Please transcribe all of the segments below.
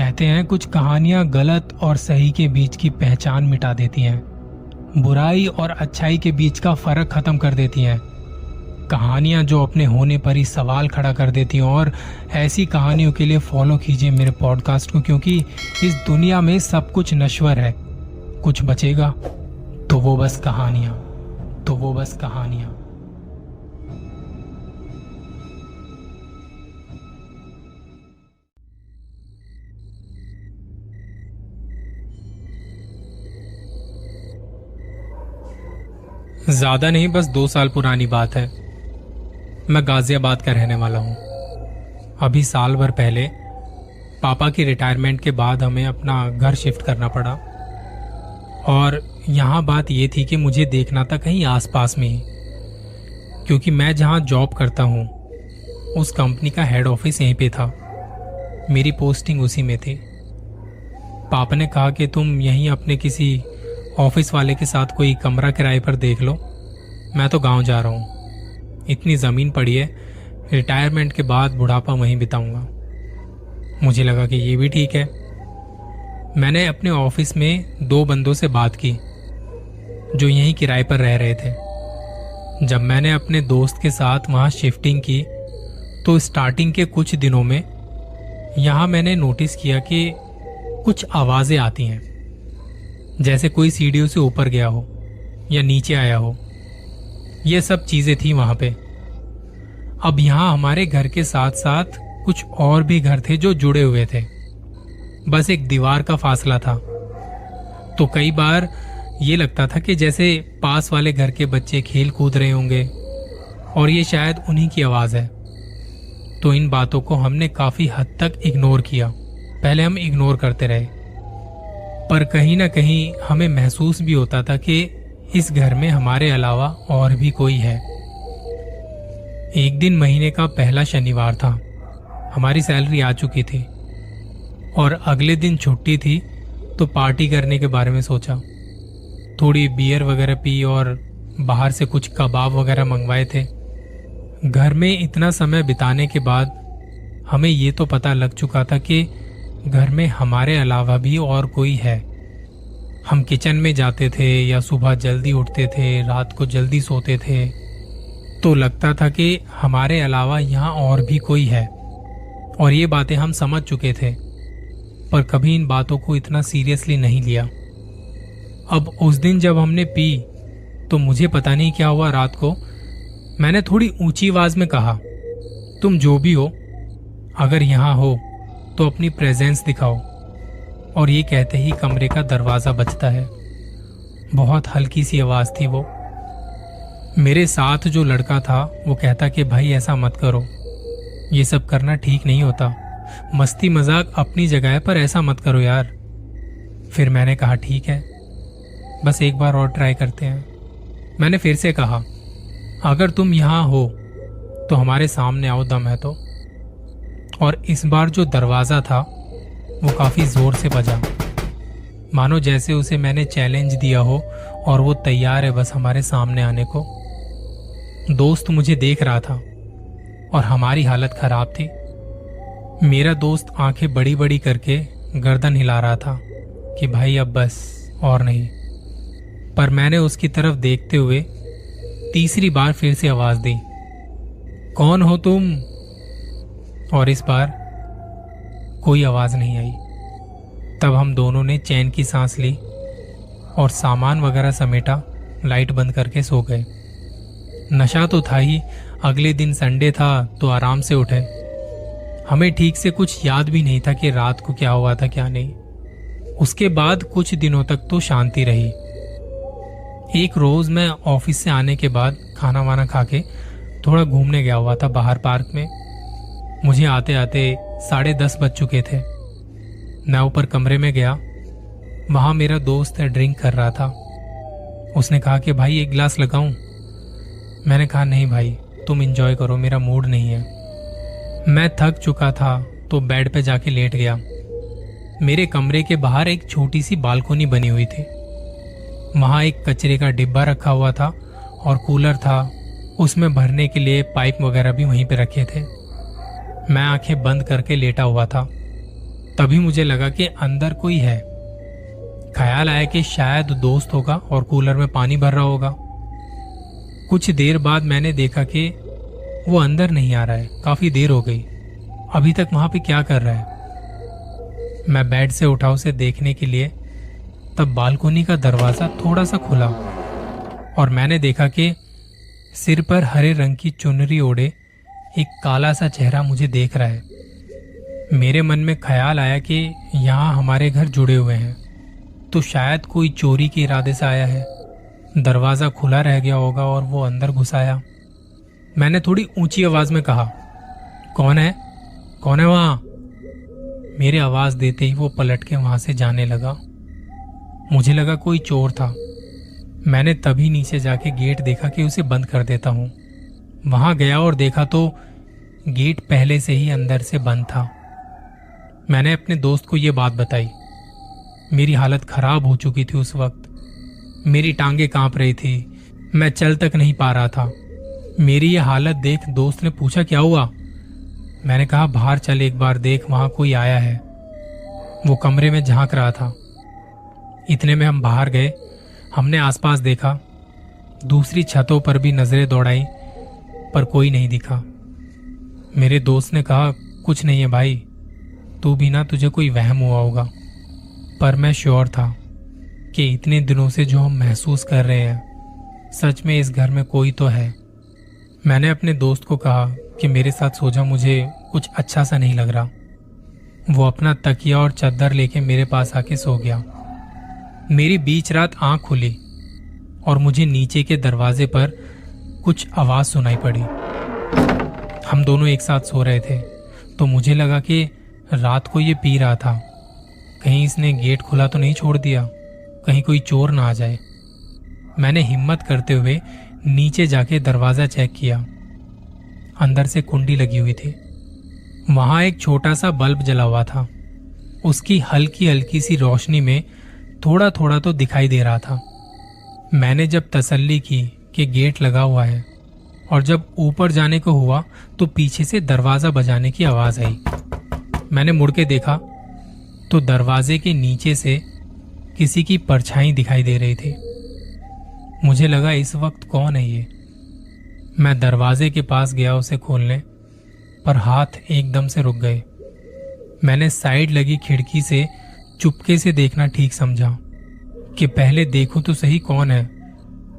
कहते हैं कुछ कहानियां गलत और सही के बीच की पहचान मिटा देती हैं, बुराई और अच्छाई के बीच का फर्क खत्म कर देती हैं। कहानियां जो अपने होने पर ही सवाल खड़ा कर देती हैं। और ऐसी कहानियों के लिए फॉलो कीजिए मेरे पॉडकास्ट को, क्योंकि इस दुनिया में सब कुछ नश्वर है, कुछ बचेगा तो वो बस कहानियां। ज्यादा नहीं, बस 2 साल पुरानी बात है। मैं गाजियाबाद का रहने वाला हूं। अभी साल भर पहले पापा की रिटायरमेंट के बाद हमें अपना घर शिफ्ट करना पड़ा। और यहाँ बात ये थी कि मुझे देखना था कहीं आसपास में ही, क्योंकि मैं जहाँ जॉब करता हूँ उस कंपनी का हेड ऑफिस यहीं पे था। मेरी पोस्टिंग उसी में थी। पापा ने कहा कि तुम यहीं अपने किसी ऑफिस वाले के साथ कोई कमरा किराए पर देख लो, मैं तो गांव जा रहा हूँ। इतनी ज़मीन पड़ी है, रिटायरमेंट के बाद बुढ़ापा वहीं बिताऊंगा। मुझे लगा कि ये भी ठीक है। मैंने अपने ऑफिस में 2 बंदों से बात की जो यहीं किराए पर रह रहे थे। जब मैंने अपने दोस्त के साथ वहाँ शिफ्टिंग की तो स्टार्टिंग के कुछ दिनों में यहाँ मैंने नोटिस किया कि कुछ आवाज़ें आती हैं, जैसे कोई सीढ़ियों से ऊपर गया हो या नीचे आया हो। ये सब चीजें थी वहां पे। अब यहां हमारे घर के साथ साथ कुछ और भी घर थे जो जुड़े हुए थे, बस एक दीवार का फासला था। तो कई बार ये लगता था कि जैसे पास वाले घर के बच्चे खेल कूद रहे होंगे और ये शायद उन्हीं की आवाज है। तो इन बातों को हमने काफी हद तक इग्नोर किया। पहले हम इग्नोर करते रहे, पर कहीं ना कहीं हमें महसूस भी होता था कि इस घर में हमारे अलावा और भी कोई है। एक दिन महीने का पहला शनिवार था। हमारी सैलरी आ चुकी थी और अगले दिन छुट्टी थी, तो पार्टी करने के बारे में सोचा। थोड़ी बियर वगैरह पी और बाहर से कुछ कबाब वगैरह मंगवाए थे। घर में इतना समय बिताने के बाद हमें ये तो पता लग चुका था कि घर में हमारे अलावा भी और कोई है। हम किचन में जाते थे या सुबह जल्दी उठते थे, रात को जल्दी सोते थे, तो लगता था कि हमारे अलावा यहाँ और भी कोई है। और ये बातें हम समझ चुके थे, पर कभी इन बातों को इतना सीरियसली नहीं लिया। अब उस दिन जब हमने पी तो मुझे पता नहीं क्या हुआ, रात को मैंने थोड़ी ऊंची आवाज में कहा, तुम जो भी हो, अगर यहाँ हो तो अपनी प्रेजेंस दिखाओ। और ये कहते ही कमरे का दरवाजा बजता है। बहुत हल्की सी आवाज थी वो। मेरे साथ जो लड़का था वो कहता कि भाई ऐसा मत करो, ये सब करना ठीक नहीं होता, मस्ती मजाक अपनी जगह पर ऐसा मत करो यार। फिर मैंने कहा ठीक है, बस एक बार और ट्राई करते हैं। मैंने फिर से कहा, अगर तुम यहाँ हो तो हमारे सामने आओ, दम है तो। और इस बार जो दरवाजा था वो काफी जोर से बजा, मानो जैसे उसे मैंने चैलेंज दिया हो और वो तैयार है बस हमारे सामने आने को। दोस्त मुझे देख रहा था और हमारी हालत खराब थी। मेरा दोस्त आंखें बड़ी बड़ी करके गर्दन हिला रहा था कि भाई अब बस और नहीं। पर मैंने उसकी तरफ देखते हुए तीसरी बार फिर से आवाज दी, कौन हो तुम? और इस बार कोई आवाज नहीं आई। तब हम दोनों ने चैन की सांस ली और सामान वगैरह समेटा, लाइट बंद करके सो गए। नशा तो था ही, अगले दिन संडे था तो आराम से उठे। हमें ठीक से कुछ याद भी नहीं था कि रात को क्या हुआ था क्या नहीं। उसके बाद कुछ दिनों तक तो शांति रही। एक रोज मैं ऑफिस से आने के बाद खाना वाना खा के थोड़ा घूमने गया हुआ था बाहर पार्क में। मुझे आते आते 10:30 बज चुके थे। मैं ऊपर कमरे में गया, वहां मेरा दोस्त ड्रिंक कर रहा था। उसने कहा कि भाई एक गिलास लगाऊं? मैंने कहा नहीं भाई, तुम एंजॉय करो, मेरा मूड नहीं है। मैं थक चुका था तो बेड पे जाके लेट गया। मेरे कमरे के बाहर एक छोटी सी बालकोनी बनी हुई थी। वहां एक कचरे का डिब्बा रखा हुआ था और कूलर था, उसमें भरने के लिए पाइप वगैरह भी वहीं पे रखे थे। मैं आंखें बंद करके लेटा हुआ था। तभी मुझे लगा कि अंदर कोई है। ख्याल आया कि शायद दोस्त होगा और कूलर में पानी भर रहा होगा। कुछ देर बाद मैंने देखा कि वो अंदर नहीं आ रहा है। काफी देर हो गई, अभी तक वहां पे क्या कर रहा है। मैं बेड से उठा उसे देखने के लिए, तब बालकोनी का दरवाजा थोड़ा सा खुला और मैंने देखा कि सिर पर हरे रंग की चुनरी ओढ़े एक काला सा चेहरा मुझे देख रहा है। मेरे मन में ख्याल आया कि यहाँ हमारे घर जुड़े हुए हैं, तो शायद कोई चोरी के इरादे से आया है। दरवाजा खुला रह गया होगा और वो अंदर घुस आया। मैंने थोड़ी ऊंची आवाज में कहा, कौन है, कौन है वहां? मेरी आवाज देते ही वो पलट के वहां से जाने लगा। मुझे लगा कोई चोर था। मैंने तभी नीचे जाके गेट देखा कि उसे बंद कर देता हूं। वहां गया और देखा तो गेट पहले से ही अंदर से बंद था। मैंने अपने दोस्त को यह बात बताई। मेरी हालत खराब हो चुकी थी उस वक्त। मेरी टांगे कांप रही थी, मैं चल तक नहीं पा रहा था। मेरी ये हालत देख दोस्त ने पूछा, क्या हुआ? मैंने कहा, बाहर चल एक बार देख, वहां कोई आया है। वो कमरे में झांक रहा था। इतने में हम बाहर गए। हमने आसपास देखा, दूसरी छतों पर भी नजरें दौड़ाई, पर कोई नहीं दिखा। मेरे दोस्त ने कहा, कुछ नहीं है भाई, तू भी ना, तुझे कोई वहम हुआ होगा। पर मैं श्योर था कि इतने दिनों से जो हम महसूस कर रहे हैं, सच में इस घर में कोई तो है। मैंने अपने दोस्त को कहा कि मेरे साथ सो जा, मुझे कुछ अच्छा सा नहीं लग रहा। वो अपना तकिया और चादर लेके मेरे पास आके सो गया। मेरी बीच रात आंख खुली और मुझे नीचे के दरवाजे पर कुछ आवाज सुनाई पड़ी। हम दोनों एक साथ सो रहे थे, तो मुझे लगा कि रात को ये पी रहा था। कहीं इसने गेट खुला तो नहीं छोड़ दिया, कहीं कोई चोर ना आ जाए। मैंने हिम्मत करते हुए नीचे जाके दरवाजा चेक किया। अंदर से कुंडी लगी हुई थी। वहां एक छोटा सा बल्ब जला हुआ था। उसकी हल्की हल्की सी रोशनी में थोड़ा थोड़ा तो दिखाई दे रहा था। मैंने जब तसल्ली की कि गेट लगा हुआ है और जब ऊपर जाने को हुआ तो पीछे से दरवाजा बजाने की आवाज आई। मैंने मुड़ के देखा तो दरवाजे के नीचे से किसी की परछाई दिखाई दे रही थी। मुझे लगा इस वक्त कौन है ये। मैं दरवाजे के पास गया उसे खोलने, पर हाथ एकदम से रुक गए। मैंने साइड लगी खिड़की से चुपके से देखना ठीक समझा कि पहले देखूं तो सही कौन है,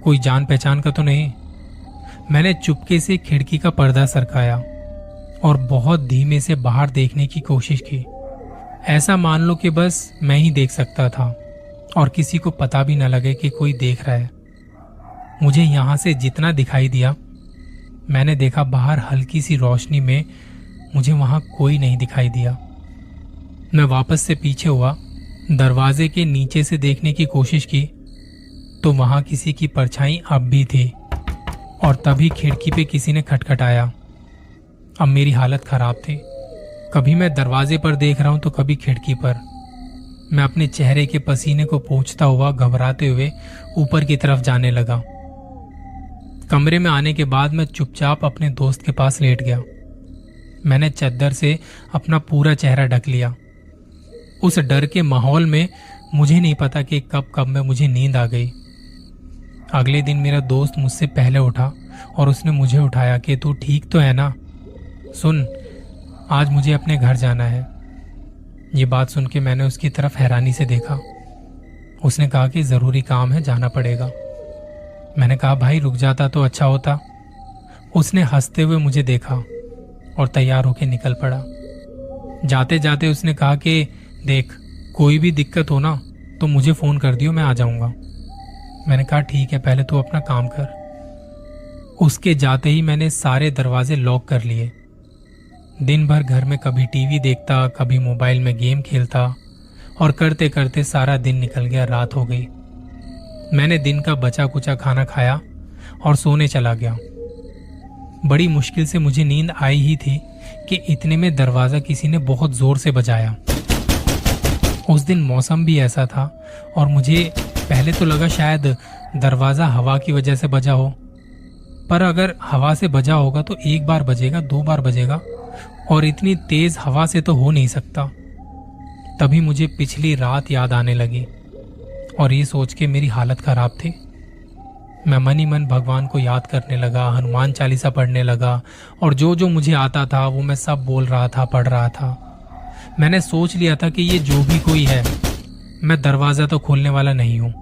कोई जान पहचान का तो नहीं। मैंने चुपके से खिड़की का पर्दा सरकाया और बहुत धीमे से बाहर देखने की कोशिश की। ऐसा मान लो कि बस मैं ही देख सकता था और किसी को पता भी न लगे कि कोई देख रहा है। मुझे यहां से जितना दिखाई दिया, मैंने देखा बाहर हल्की सी रोशनी में मुझे वहां कोई नहीं दिखाई दिया। मैं वापस से पीछे हुआ, दरवाजे के नीचे से देखने की कोशिश की तो वहां किसी की परछाई अब भी थी और तभी खिड़की पे किसी ने खटखटाया। अब मेरी हालत खराब थी। कभी मैं दरवाजे पर देख रहा हूं तो कभी खिड़की पर। मैं अपने चेहरे के पसीने को पोंछता हुआ घबराते हुए ऊपर की तरफ जाने लगा। कमरे में आने के बाद मैं चुपचाप अपने दोस्त के पास लेट गया। मैंने चादर से अपना पूरा चेहरा ढक लिया। उस डर के माहौल में मुझे नहीं पता कि कब में मुझे नींद आ गई। अगले दिन मेरा दोस्त मुझसे पहले उठा और उसने मुझे उठाया कि तू ठीक तो है ना? सुन, आज मुझे अपने घर जाना है। ये बात सुन के मैंने उसकी तरफ हैरानी से देखा। उसने कहा कि जरूरी काम है, जाना पड़ेगा। मैंने कहा, भाई रुक जाता तो अच्छा होता। उसने हंसते हुए मुझे देखा और तैयार होकर निकल पड़ा। जाते जाते उसने कहा कि देख, कोई भी दिक्कत हो ना तो मुझे फोन कर दियो, मैं आ जाऊंगा। मैंने कहा ठीक है, पहले तू अपना काम कर। उसके जाते ही मैंने सारे दरवाजे लॉक कर लिए। दिन भर घर में कभी टीवी देखता, कभी मोबाइल में गेम खेलता और करते करते सारा दिन निकल गया। रात हो गई। मैंने दिन का बचा कुचा खाना खाया और सोने चला गया। बड़ी मुश्किल से मुझे नींद आई ही थी कि इतने में दरवाजा किसी ने बहुत जोर से बजाया। उस दिन मौसम भी ऐसा था और मुझे पहले तो लगा शायद दरवाजा हवा की वजह से बजा हो, पर अगर हवा से बजा होगा तो एक बार बजेगा, 2 बार बजेगा और इतनी तेज हवा से तो हो नहीं सकता। तभी मुझे पिछली रात याद आने लगी और ये सोच के मेरी हालत खराब थी। मैं मन ही मन भगवान को याद करने लगा, हनुमान चालीसा पढ़ने लगा और जो जो मुझे आता था वो मैं सब बोल रहा था, पढ़ रहा था। मैंने सोच लिया था कि ये जो भी कोई है, मैं दरवाज़ा तो खोलने वाला नहीं हूँ।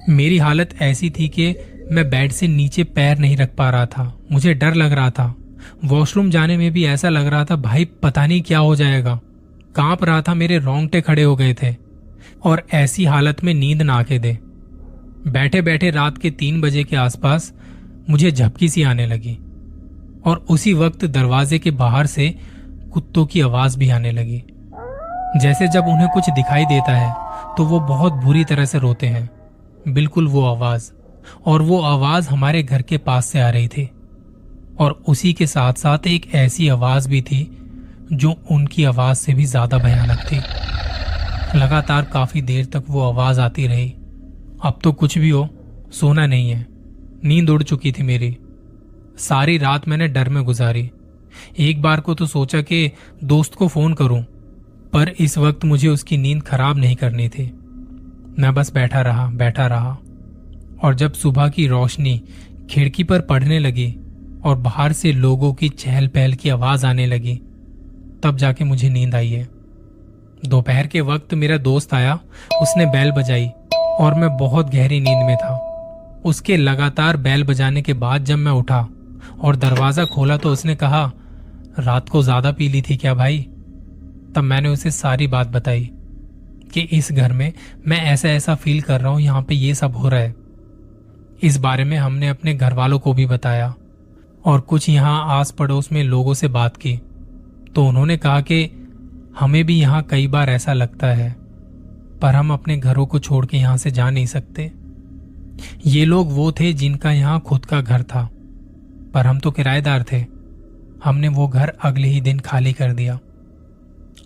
मेरी हालत ऐसी थी कि मैं बेड से नीचे पैर नहीं रख पा रहा था। मुझे डर लग रहा था। वॉशरूम जाने में भी ऐसा लग रहा था भाई पता नहीं क्या हो जाएगा। कांप रहा था, मेरे रोंगटे खड़े हो गए थे और ऐसी हालत में नींद ना आके दे। बैठे बैठे रात के 3 बजे के आसपास मुझे झपकी सी आने लगी और उसी वक्त दरवाजे के बाहर से कुत्तों की आवाज भी आने लगी। जैसे जब उन्हें कुछ दिखाई देता है तो वो बहुत बुरी तरह से रोते हैं, बिल्कुल वो आवाज। और वो आवाज हमारे घर के पास से आ रही थी और उसी के साथ साथ एक ऐसी आवाज भी थी जो उनकी आवाज से भी ज्यादा भयानक थी। लगातार काफी देर तक वो आवाज आती रही। अब तो कुछ भी हो, सोना नहीं है। नींद उड़ चुकी थी मेरी। सारी रात मैंने डर में गुजारी। एक बार को तो सोचा कि दोस्त को फोन करूं, पर इस वक्त मुझे उसकी नींद खराब नहीं करनी थी। मैं बस बैठा रहा और जब सुबह की रोशनी खिड़की पर पड़ने लगी और बाहर से लोगों की चहल पहल की आवाज आने लगी, तब जाके मुझे नींद आई है। दोपहर के वक्त मेरा दोस्त आया, उसने बेल बजाई और मैं बहुत गहरी नींद में था। उसके लगातार बेल बजाने के बाद जब मैं उठा और दरवाजा खोला तो उसने कहा, रात को ज्यादा पी ली थी क्या भाई? तब मैंने उसे सारी बात बताई कि इस घर में मैं ऐसा ऐसा फील कर रहा हूं, यहां पे ये सब हो रहा है। इस बारे में हमने अपने घर वालों को भी बताया और कुछ यहाँ आस पड़ोस में लोगों से बात की तो उन्होंने कहा कि हमें भी यहाँ कई बार ऐसा लगता है, पर हम अपने घरों को छोड़ के यहाँ से जा नहीं सकते। ये लोग वो थे जिनका यहाँ खुद का घर था, पर हम तो किराएदार थे। हमने वो घर अगले ही दिन खाली कर दिया।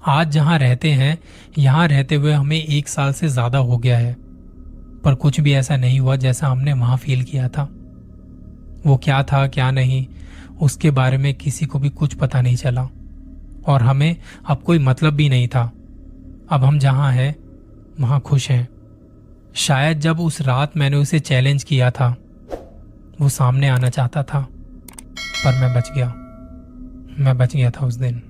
आज जहां रहते हैं, यहां रहते हुए हमें 1 साल से ज्यादा हो गया है, पर कुछ भी ऐसा नहीं हुआ जैसा हमने वहां फील किया था। वो क्या था क्या नहीं, उसके बारे में किसी को भी कुछ पता नहीं चला और हमें अब कोई मतलब भी नहीं था। अब हम जहां हैं वहां खुश हैं। शायद जब उस रात मैंने उसे चैलेंज किया था, वो सामने आना चाहता था, पर मैं बच गया था उस दिन।